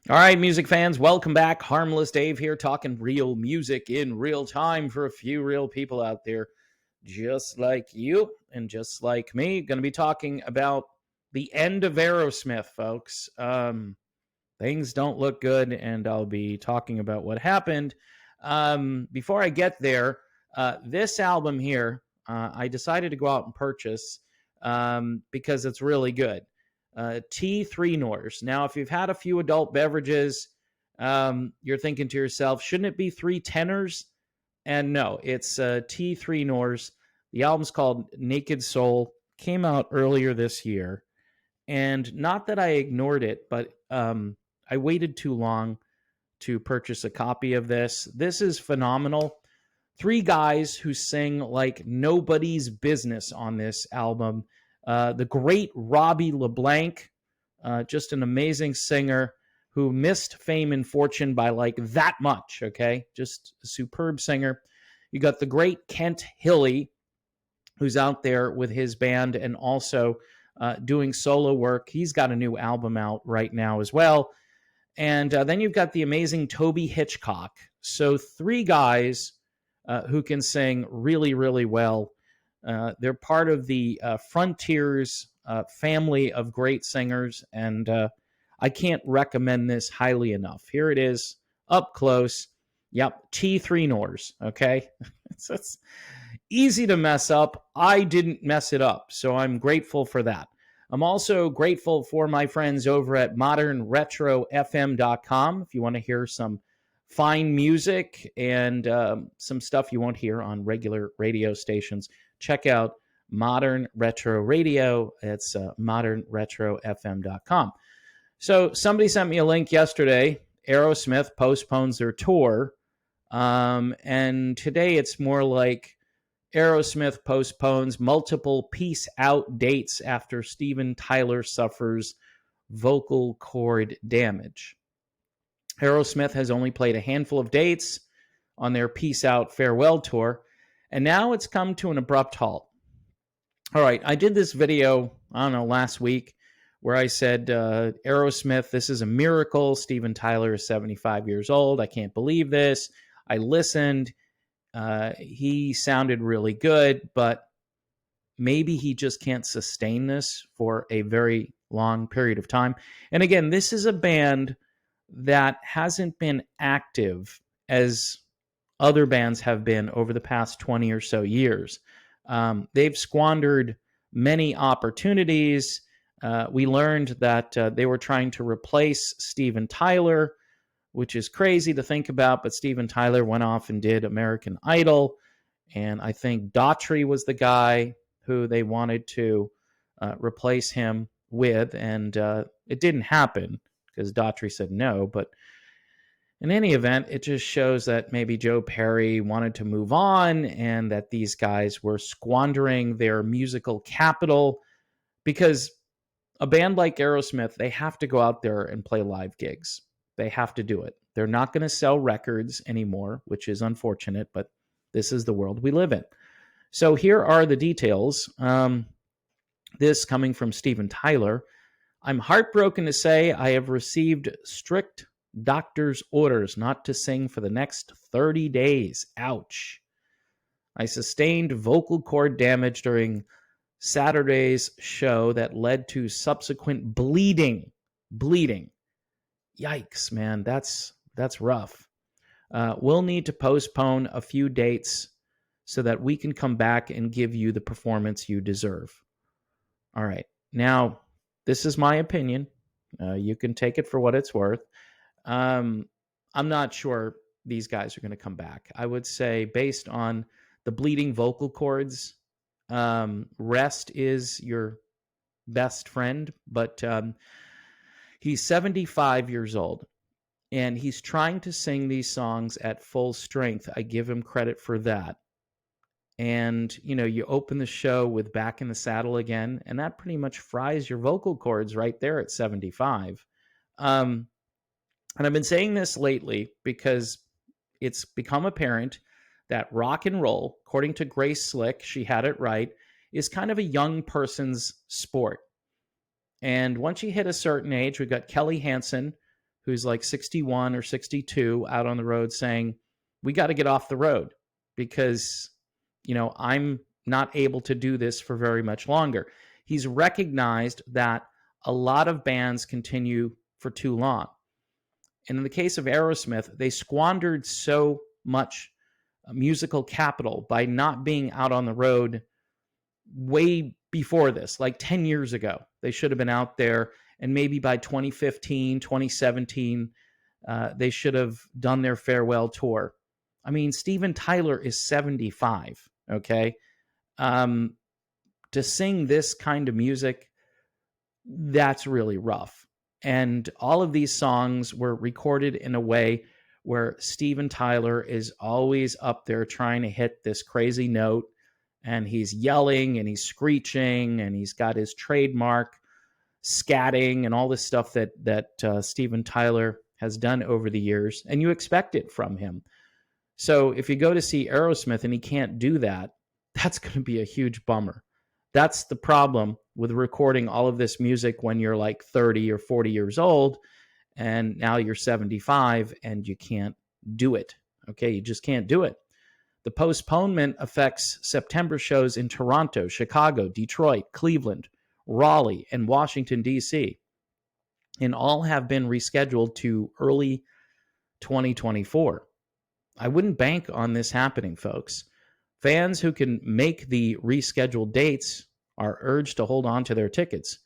All right, music fans, welcome back. Harmless Dave here, talking real music in real time for a few real people out there just like you and just like me. Going to be talking about the end of Aerosmith, folks. Things don't look good, and I'll be talking about what happened. Before I get there, this album here, I decided to go out and purchase because it's really good. T3 Nors. Now, if you've had a few adult beverages, you're thinking to yourself, shouldn't it be three tenors? And no, it's T3 Nors. The album's called Naked Soul, came out earlier this year. And not that I ignored it, but I waited too long to purchase a copy of this. This is phenomenal. Three guys who sing like nobody's business on this album. The great Robbie LeBlanc, just an amazing singer who missed fame and fortune by like that much, okay? Just a superb singer. You got the great Kent Hilly, who's out there with his band and also doing solo work. He's got a new album out right now as well. And then you've got the amazing Toby Hitchcock. So three guys who can sing really, really well. They're part of the Frontiers family of great singers, and I can't recommend this highly enough. Here it is, up close. Yep, T3 Nors, okay? it's easy to mess up. I didn't mess it up, so I'm grateful for that. I'm also grateful for my friends over at modernretrofm.com. If you want to hear some fine music and some stuff you won't hear on regular radio stations, check out Modern Retro Radio. It's modernretrofm.com. So somebody sent me a link yesterday. Aerosmith postpones their tour. And today it's more like Aerosmith postpones multiple peace out dates after Steven Tyler suffers vocal cord damage. Aerosmith has only played a handful of dates on their peace out farewell tour, and now it's come to an abrupt halt. All right, I did this video, I don't know, last week where I said, Aerosmith, this is a miracle. Steven Tyler is 75 years old. I can't believe this. I listened. He sounded really good, but maybe he just can't sustain this for a very long period of time. And again, this is a band that hasn't been active as other bands have been over the past 20 or so years. They've squandered many opportunities. We learned that they were trying to replace Steven Tyler, which is crazy to think about, but Steven Tyler went off and did American Idol, and I think Daughtry was the guy who they wanted to replace him with, and it didn't happen because Daughtry said no, but in any event, it just shows that maybe Joe Perry wanted to move on and that these guys were squandering their musical capital, because a band like Aerosmith, they have to go out there and play live gigs. They have to do it. They're not going to sell records anymore, which is unfortunate, but this is the world we live in. So here are the details. This coming from Steven Tyler. I'm heartbroken to say I have received strict doctor's orders not to sing for the next 30 days. Ouch. I sustained vocal cord damage during Saturday's show that led to subsequent bleeding. Yikes, man, that's rough. We'll need to postpone a few dates so that we can come back and give you the performance you deserve. All right. Now, this is my opinion. You can take it for what it's worth. I'm not sure these guys are going to come back. I would say based on the bleeding vocal cords, rest is your best friend, but he's 75 years old, and he's trying to sing these songs at full strength. I give him credit for that. And, you open the show with Back in the Saddle Again, and that pretty much fries your vocal cords right there at 75. And I've been saying this lately because it's become apparent that rock and roll, according to Grace Slick, she had it right, is kind of a young person's sport. And once you hit a certain age, we've got Kelly Hansen, who's like 61 or 62 out on the road saying, we got to get off the road because, I'm not able to do this for very much longer. He's recognized that a lot of bands continue for too long. And in the case of Aerosmith, they squandered so much musical capital by not being out on the road way before this, like 10 years ago. They should have been out there, and maybe by 2015, 2017, they should have done their farewell tour. I mean, Steven Tyler is 75, okay? To sing this kind of music, that's really rough. And all of these songs were recorded in a way where Steven Tyler is always up there trying to hit this crazy note, and he's yelling and he's screeching and he's got his trademark scatting and all this stuff that Steven Tyler has done over the years, and you expect it from him. So if you go to see Aerosmith and he can't do that, that's going to be a huge bummer. That's the problem with recording all of this music when you're like 30 or 40 years old, and now you're 75 and you can't do it. Okay, you just can't do it. The postponement affects September shows in Toronto, Chicago, Detroit, Cleveland, Raleigh, and Washington, D.C., and all have been rescheduled to early 2024. I wouldn't bank on this happening, folks. Fans who can make the rescheduled dates are urged to hold on to their tickets,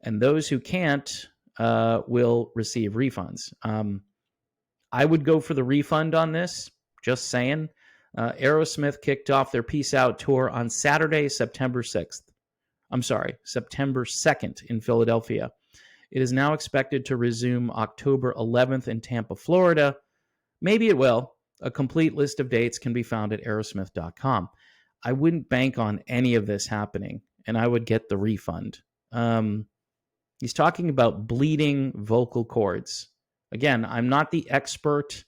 and those who can't will receive refunds. I would go for the refund on this, just saying. Aerosmith kicked off their Peace Out tour on Saturday, September 2nd in Philadelphia. It is now expected to resume October 11th in Tampa, Florida. Maybe it will. A complete list of dates can be found at aerosmith.com. I wouldn't bank on any of this happening, and I would get the refund. He's talking about bleeding vocal cords. Again, I'm not the expert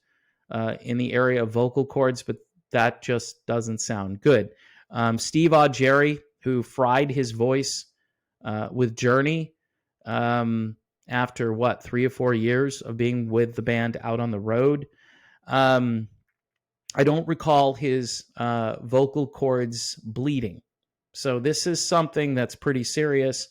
in the area of vocal cords, but that just doesn't sound good. Steve Augeri, who fried his voice with Journey after, 3 or 4 years of being with the band out on the road. I don't recall his vocal cords bleeding. So this is something that's pretty serious,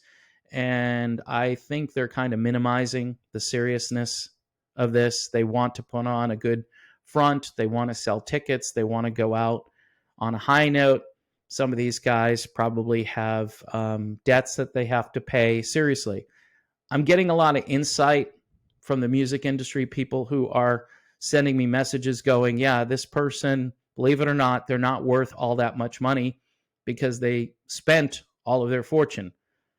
and I think they're kind of minimizing the seriousness of this. They want to put on a good front. They want to sell tickets. They want to go out on a high note. Some of these guys probably have debts that they have to pay. Seriously, I'm getting a lot of insight from the music industry, people who are sending me messages going, yeah, this person, believe it or not, they're not worth all that much money because they spent all of their fortune.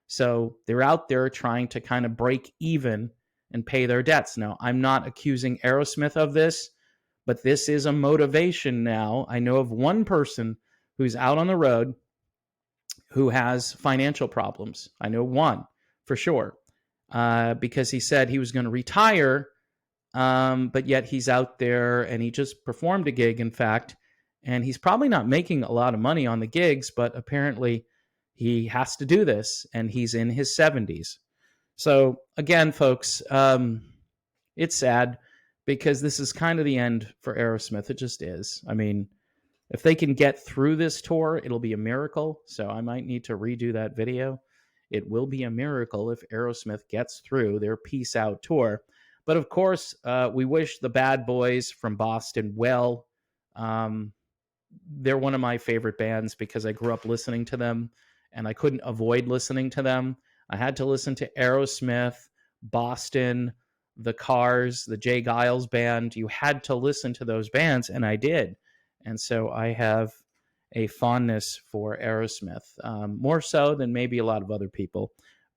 So they're out there trying to kind of break even and pay their debts. Now, I'm not accusing Aerosmith of this, but this is a motivation now. I know of one person who's out on the road who has financial problems. I know one for sure, because he said he was going to retire, but yet he's out there and he just performed a gig, in fact, and he's probably not making a lot of money on the gigs, but apparently he has to do this, and he's in his 70s. So again, folks, it's sad because this is kind of the end for Aerosmith. It just is. I mean, if they can get through this tour, it'll be a miracle. So I might need to redo that video. It will be a miracle if Aerosmith gets through their Peace Out tour. But of course, we wish the Bad Boys from Boston well. They're one of my favorite bands because I grew up listening to them, and I couldn't avoid listening to them. I had to listen to Aerosmith, Boston, the Cars, the Jay Giles Band. You had to listen to those bands, and I did. And so I have a fondness for Aerosmith, more so than maybe a lot of other people.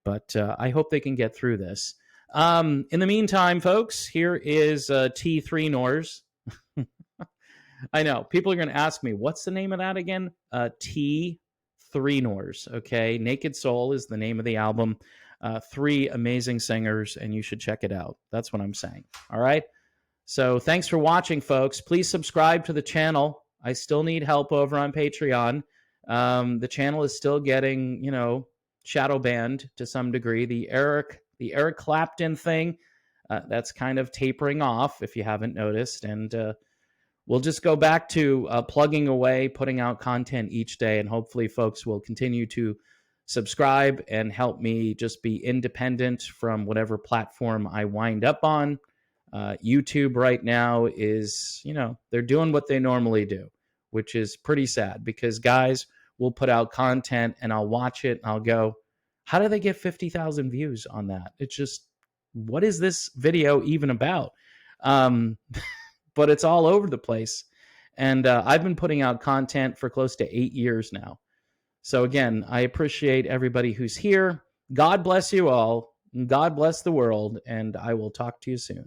But I hope they can get through this. In the meantime, folks, here is T3 Nors. I know people are going to ask me, what's the name of that again? T3 Nors. Okay, Naked Soul is the name of the album. 3 amazing singers, and you should check it out. That's what I'm saying. All right. So thanks for watching, folks. Please subscribe to the channel. I still need help over on Patreon. The channel is still getting, shadow banned to some degree. The Eric Clapton thing, That's kind of tapering off, if you haven't noticed. And we'll just go back to plugging away, putting out content each day, and hopefully folks will continue to subscribe and help me just be independent from whatever platform I wind up on. YouTube right now is, they're doing what they normally do, which is pretty sad, because guys will put out content and I'll watch it and I'll go, how do they get 50,000 views on that? It's just, what is this video even about? But it's all over the place. And I've been putting out content for close to 8 years now. So again, I appreciate everybody who's here. God bless you all. God bless the world. And I will talk to you soon.